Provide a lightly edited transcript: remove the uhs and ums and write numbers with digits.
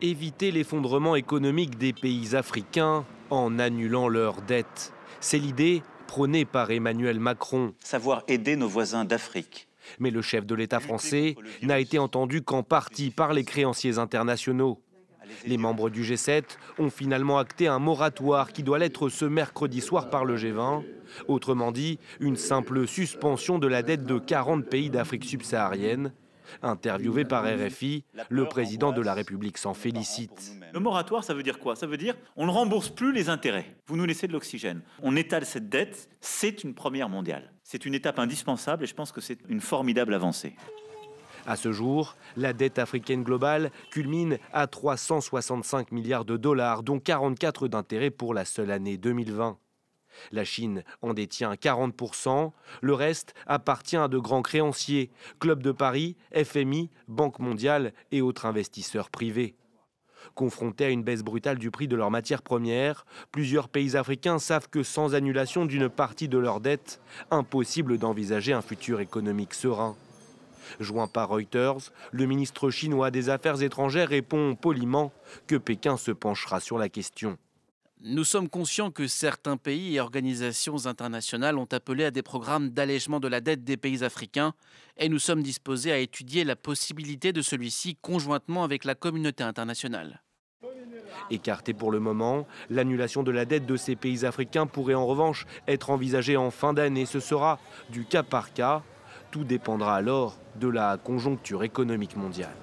Éviter l'effondrement économique des pays africains en annulant leurs dettes. C'est l'idée prônée par Emmanuel Macron. Savoir aider nos voisins d'Afrique. Mais le chef de l'État français n'a été entendu qu'en partie par les créanciers internationaux. Les membres du G7 ont finalement acté un moratoire qui doit l'être ce mercredi soir par le G20. Autrement dit, une simple suspension de la dette de 40 pays d'Afrique subsaharienne. Interviewé par RFI, le président de la République s'en félicite. Le moratoire, ça veut dire quoi? Ça veut dire on ne rembourse plus les intérêts. Vous nous laissez de l'oxygène. On étale cette dette, c'est une première mondiale. C'est une étape indispensable et je pense que c'est une formidable avancée. À ce jour, la dette africaine globale culmine à 365 milliards de dollars, dont 44 d'intérêts pour la seule année 2020. La Chine en détient 40%, le reste appartient à de grands créanciers, Club de Paris, FMI, Banque mondiale et autres investisseurs privés. Confrontés à une baisse brutale du prix de leurs matières premières, plusieurs pays africains savent que sans annulation d'une partie de leurs dettes, impossible d'envisager un futur économique serein. Joint par Reuters, le ministre chinois des Affaires étrangères répond poliment que Pékin se penchera sur la question. Nous sommes conscients que certains pays et organisations internationales ont appelé à des programmes d'allègement de la dette des pays africains et nous sommes disposés à étudier la possibilité de celui-ci conjointement avec la communauté internationale. Écartée pour le moment, l'annulation de la dette de ces pays africains pourrait en revanche être envisagée en fin d'année. Ce sera du cas par cas. Tout dépendra alors de la conjoncture économique mondiale.